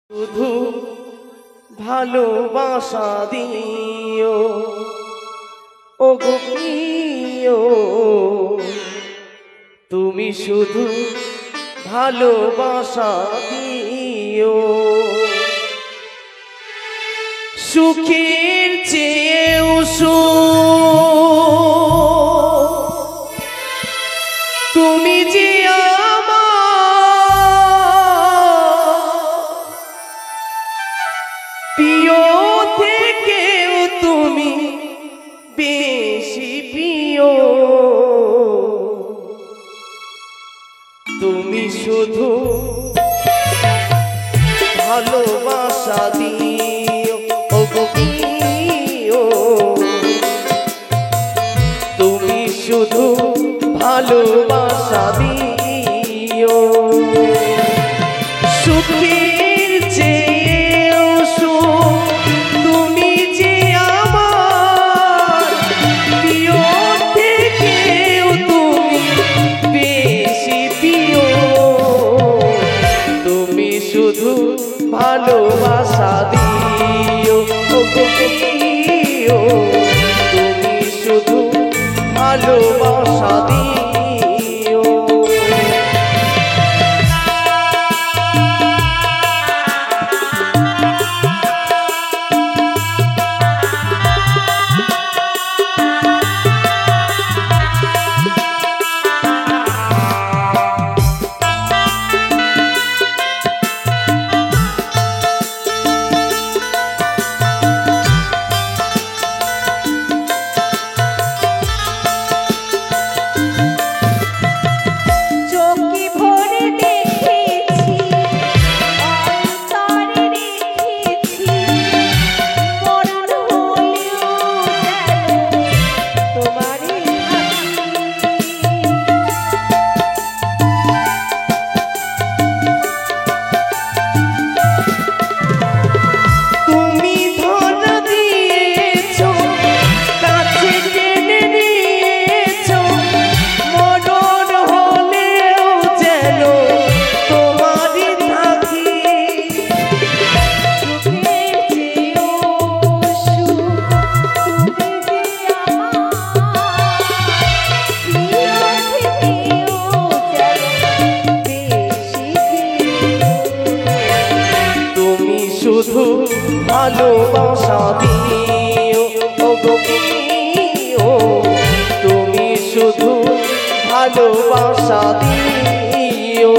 শুধু ভালোবাসা দিও ও গো প্রিয়, তুমি শুধু ভালোবাসা দিও। সুখের চেয়েও তুমি যে প্রিয় থেকেও তুমি বেশি প্রিয়, তুমি শুধু ভালোবাসা দিও ও গো প্রিয়, তুমি শুধু ভালোবাসা দিও। সুখের চেয়েও তুমি যে আমার প্রিয় থেকেও তুমি বেশি প্রিয়, তুমি শুধু ভালোবাসা দিও ও গো প্রিয়, তুমি শুধু ভালোবাসা দিও। শুধু ভালোবাসা দিও ও গো প্রিয়, তুমি শুধু ভালোবাসা দিও।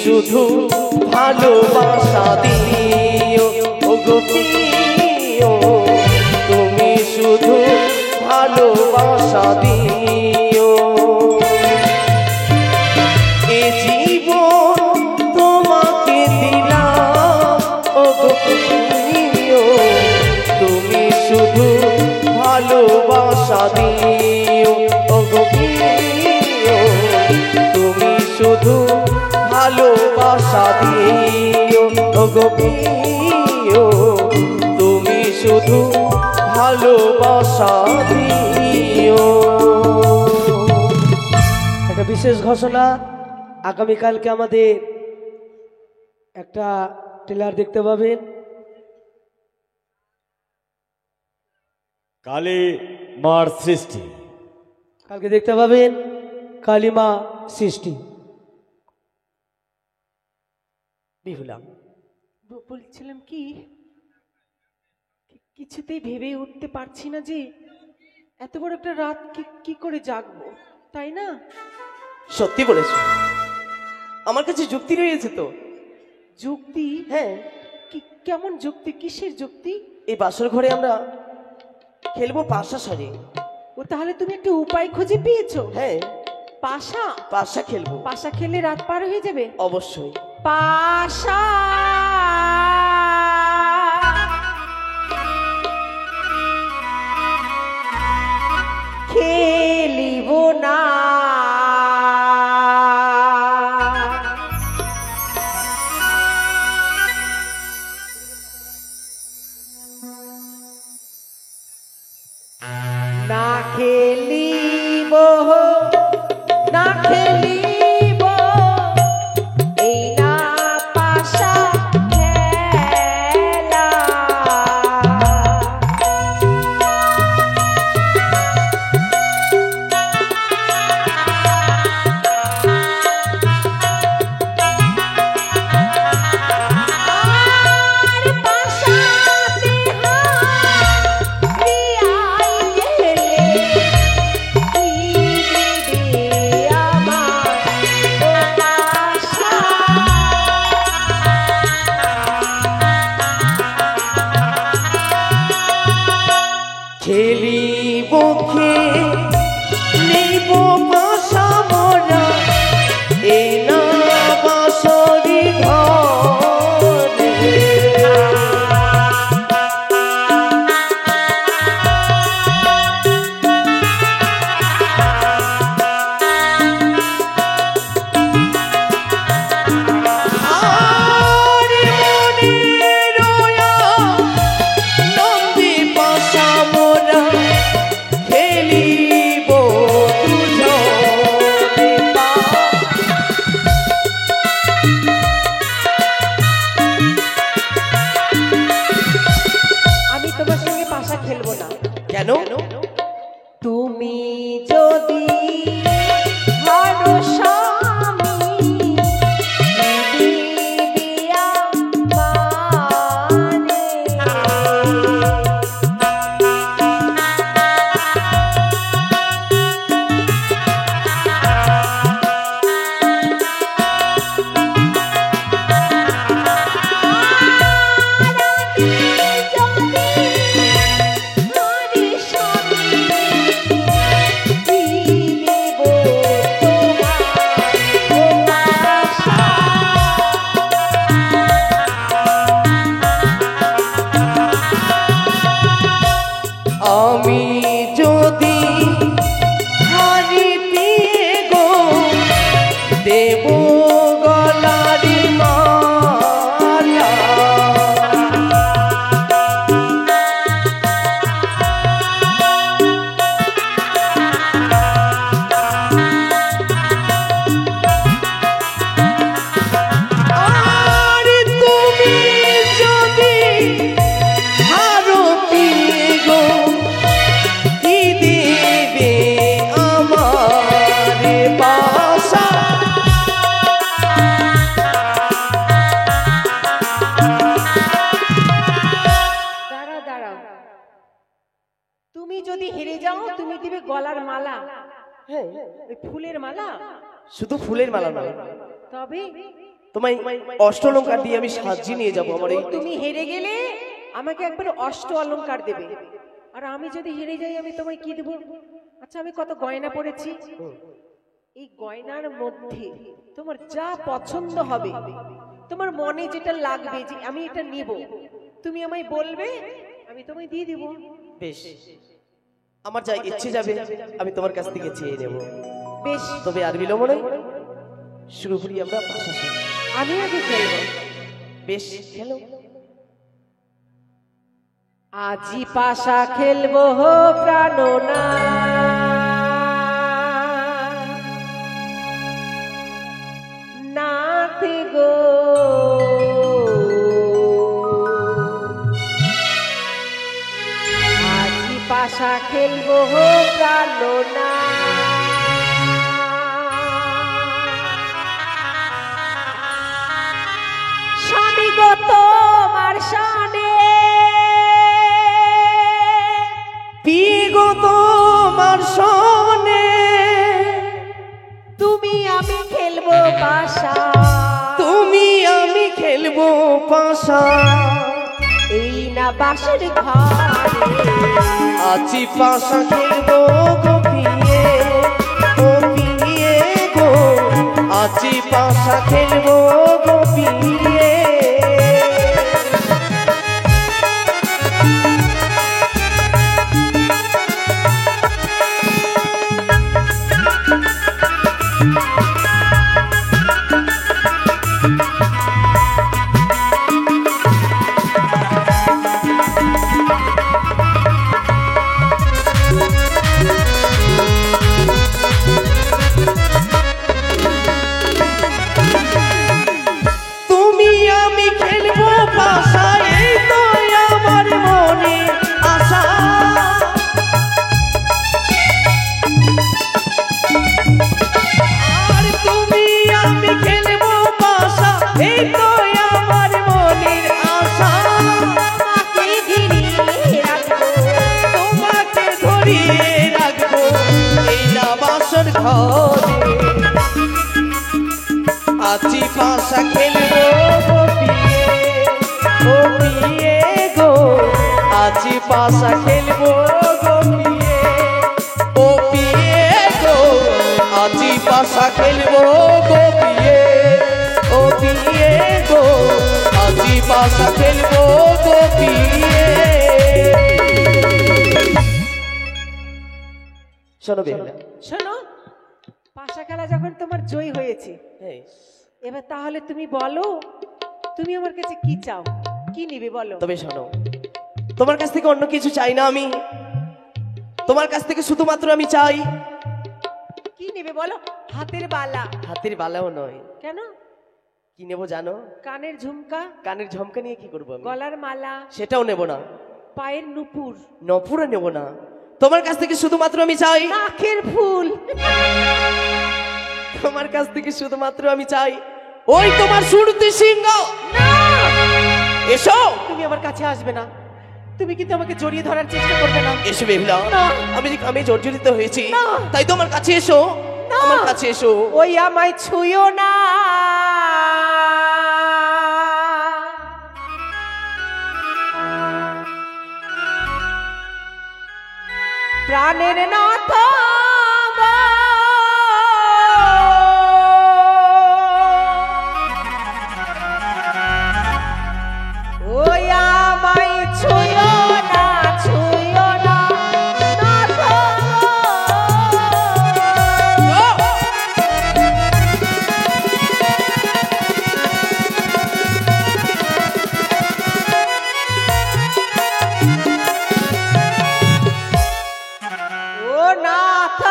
শুধু ভালোবাসা দিও ও গো প্রিয়, তুমি শুধু ভালোবাসা দিও। এ জীবন তোমাকে দিলাম ও গো প্রিয়, তুমি শুধু ভালোবাসা দিও ও গো প্রিয়, তুমি শুধু ভালোবাসা দিও ও গো প্রিয়, তুমি শুধু ভালোবাসা দিও। বিশেষ ঘোষণা, আগামীকালকে আমাদের একটা ট্রেলার দেখতে পাবেন। কালী মার সৃষ্টি কালকে দেখতে পাবেন কালিমা সৃষ্টি। বিহুলাম বলছিলাম কি, কিছুতেই ভেবে উঠতে পারছি না যে এত বড় একটা রাত কি করে জাগবো, তাই না? সত্যি বলেছো, আমার কাছে যুক্তি রয়েছে তো। যুক্তি? হ্যাঁ। কেমন যুক্তি? কিসের যুক্তি? এই বাসর ঘরে আমরা খেলবো পাশা সারি। ও তাহলে তুমি একটা উপায় খুঁজে পেয়েছো? হ্যাঁ, পাশা? পাশা খেলবো। পাশা খেলে রাত পার হয়ে যাবে? অবশ্যই। পাশা খেলিব না, না খেলিব, না খেলিব এই না পাশা খেলা। আর পাশাতে হারিয়াই গেলে কি দিবি আমার ও পাশা? খেলিব খেলিব পাশা মোরা এই না বাসরি ঘরে। আর মনে রয়া নন্দী পাশা মোরা খেলিব দুজনে পা। আমি তোমার সঙ্গে পাশা খেলবো না। কেন? তুমি যদি হারো স্বামী, দিবি আমারে। আমি যদি হারিতে গো দেব গলারি মালা। আর তুমি যদি হারতে গো কি দিবে আমারে পাশা? দাঁড়াও দাঁড়াও, তুমি যদি হেরে যাও তুমি দিবে গলার মালা, হ্যাঁ, ওই ফুলের মালা। শুধু ফুলের মালা নয়, তবে তোমায় অষ্টলঙ্কার দিয়ে আমি সাজিয়ে নিয়ে যাবো আমার এই। তুমি হেরে গেলে আমাকে একবার অষ্ট অলংকার দেবে, আর আমি যদি হেরে যাই আমি তোমায় কি দেবো? আচ্ছা, আমি কত গয়না পরেছি, এই গয়নার মধ্যে তোমার যা পছন্দ হবে, তোমার মনে যেটা লাগবে যে আমি এটা নিব, তুমি আমায় বলবে, আমি তোমায় দিয়ে দিব। বেশ, আমার যা ইচ্ছে যাবে আমি তোমার কাছ থেকে চেয়ে নেব। বেশ, তবে আর বিলম্ব নয়, শুরু করি আমরা পাশা খেলা। আমি আগে খেলবো। বেশ, খেলো। আজি পাশা খেলবো হো প্রাণনা, খেলবো প্রাণনা। স্বামী গো তোমার শানে, পিগো তোমার সনে, তুমি আমি খেলবো পাশা, তুমি আমি খেলবো পাশা। এই না বাসের ঘরে আছি পাশা খেলবো গো পিয়ে, ও পিয়ে গো, আছি পাশা খেলবো গো পিয়ে। আছি পাশা খেলবো গো পিয়ে, ও পিয়ে গো, আছি পাশা খেলবো গো পিয়ে, ও পিয়ে গো, আছি পাশা খেলবো গো পিয়ে, ও পিয়ে গো, আছি পাশা খেলবো গো পিয়ে। শোনো বেহুলা, শোনো, পাশা খেলা যখন তোমার জয় হয়েছে, এবার তাহলে তুমি বলো তুমি আমার কাছে কি চাও, কি নিবে বলো। তবে শোনো, তোমার কাছ থেকে অন্য কিছু চাই না আমি, তোমার কাছ থেকে শুধুমাত্র আমি চাই। কি নেবে বলো। হাতের বালা। হাতের বালাও নয়। কেন? কি নেব জানো? কানের ঝুমকা। কানের ঝুমকা নিয়ে কি করবো আমি? গলার মালা। সেটাও নেব না। পায়ের নুপুর। নপুরও নেব না। তোমার কাছ থেকে শুধুমাত্র আমি চাই নাকের ফুল। তোমার কাছ থেকে শুধুমাত্র আমি চাই ওই তোমার সুরতি সিংহ। এসো। তুমি আমার কাছে আসবে না, তুমি কিন্তু আমাকে জড়িয়ে ধরার চেষ্টা করবে না। এসো বেহুলা, আমি জর্জরিত হয়েছি, তাই তো আমার কাছে এসো, আমার কাছে এসো। ওই আমায় ছুঁয়ো না, প্রাণের নাথ ওই আমায় ছুঁয়ো না, ছুঁয়ো না নাথ। ও নাথ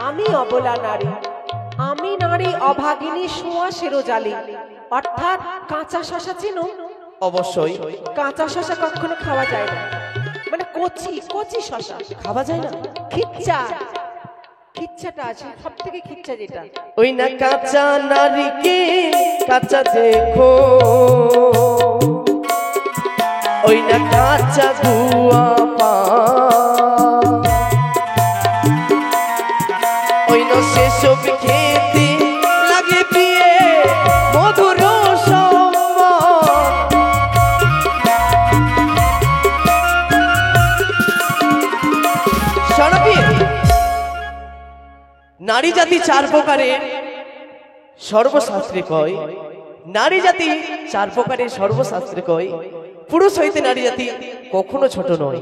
আমি অবলা নারী, আমি নারী অভাগিনী সুয়াসেরও জালি, অর্থাৎ কাঁচা শশা চিনো? অবশ্যই। কাঁচা শশা কখনো খাওয়া যায় না, মানে কচি কচি শশা খাওয়া যায় না। খিচ্চা, খিচ্চাটা আছে সব থেকে খিচ্চা যেটা। ওই না কাঁচা নারীকে কাঁচা দেখো, ওই ওই না কাঁচা গুয়া পা, ওই না সেসব খেতে লাগে বিয়ে মধুর সম্মান। শোনাবি নারী জাতি চার প্রকারের সর্বশাস্ত্রে কয়, নারী জাতি চার প্রকারের সর্বশাস্ত্রে কয়, পুরুষ হইতে নারী জাতি কখনো ছোট নয়।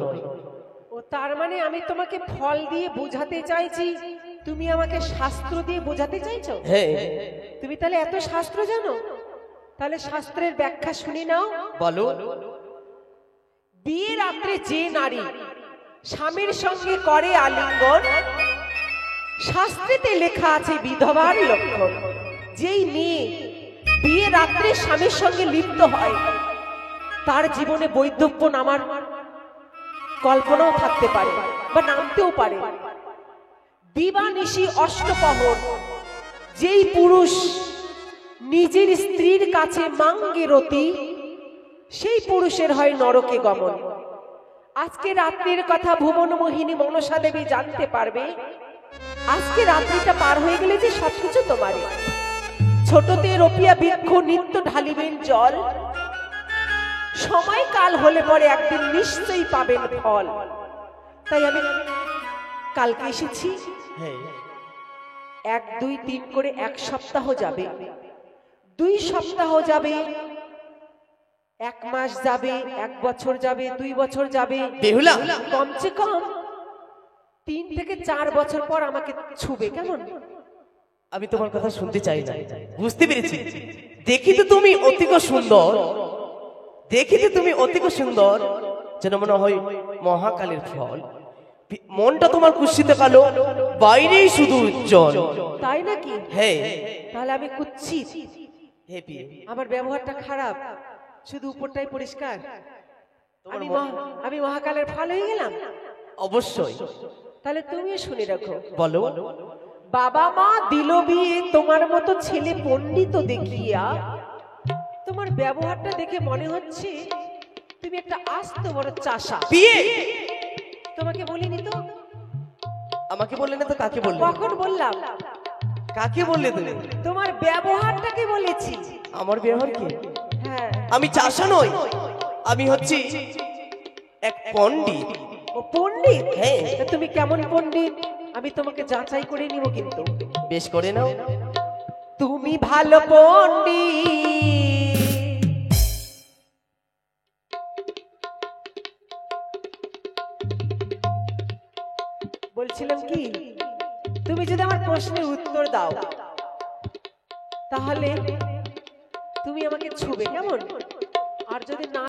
ও তার মানে আমি তোমাকে ফল দিয়ে বোঝাতে চাইছি, তুমি আমাকে শাস্ত্র দিয়ে বোঝাতে চাইছো? হ্যাঁ, তুমি তাহলে এত শাস্ত্র জানো? তাহলে শাস্ত্রের ব্যাখ্যা শুনি নাও। বলো। বিয়ে রাত্রে যে নারী স্বামীর সঙ্গে করে আলিঙ্গন, শাস্ত্রেতে লেখা আছে বিধবার লক্ষণ। যেই মেয়ে বিয়ে রাত্রে স্বামীর সঙ্গে লিপ্ত হয়, তার জীবনে বৈধব্য নামার কল্পনাও থাকতে পারে বা নামতেও পারে। দিবানিশি অষ্টপ্রহর যেই পুরুষ নিজের স্ত্রীর কাছে মাঙ্গে রতি, সেই পুরুষের হয় নরকে গমন। আজকে রাত্রির কথা ভুবন মোহিনী মনসা দেবী জানতে পারবে। আজকে রাত্রিটা পার হয়ে গেলে যে সবকিছু তোমার। ছোটতে রপিয়া বৃক্ষ নিত্য ঢালিবেন জল, সময় কাল হলে পরে একদিন নিশ্চয়ই পাবেন ফল। তাই আমি কালকে এসেছি। হ্যাঁ, 1 2 3 করে 1 সপ্তাহ যাবে, 2 সপ্তাহ যাবে, 1 মাস যাবে, 1 বছর যাবে, 2 বছর যাবে। বেহুলা, কমসে কম 3 থেকে 4 বছর পর আমাকে ছুবে, কেমন? আমি তোমার কথা শুনতে চাই না, বুঝতে পেরেছি। দেখিতে তুমি অতিক সুন্দর, দেখিতে তুমি অতিক সুন্দর, যেন মনে হয় মহাকালের ফল। মনটা তোমার কুৎসিত কালো, বাইরেই শুধু উজ্জ্বল। তাই নাকি? হ্যাঁ, তাহলে আমি কুৎসিত, হ্যাপি। আমার ব্যবহারটা খারাপ, শুধু উপরটাই পরিষ্কার। আমি মহাকালের ফল হয়ে গেলাম? অবশ্যই। তাহলে তুমিও শুনে রাখো। বলো। বাবা মা দিল বিয়ে তোমার মতো ছেলে পণ্ডিত দেখিয়া, তোমার ব্যবহারটা দেখে মনে হচ্ছে তুমি একটা আস্ত বড় চাষা। বিয়ে তোমাকে বলিনি তো? আমাকে বললে না তো কাকে বললে? কখন বললাম? কাকে বললে তুমি? তোমার ব্যবহারটাকে বলেছি। আমার ব্যবহার কি? হ্যাঁ। আমি চাষা নই, আমি হচ্ছি এক পণ্ডিত। ও পণ্ডিত? হ্যাঁ। তা তুমি কেমন পণ্ডিত আমি তোমাকে যাচাই করে নিব কিন্তু। বেশ করে নাও। তুমি ভালো পণ্ডিত। বলছিলাম কি, তুমি যদি আমার প্রশ্নের উত্তর দাও তাহলে তুমি আমাকে ছুবে, কেমন? আর যদি না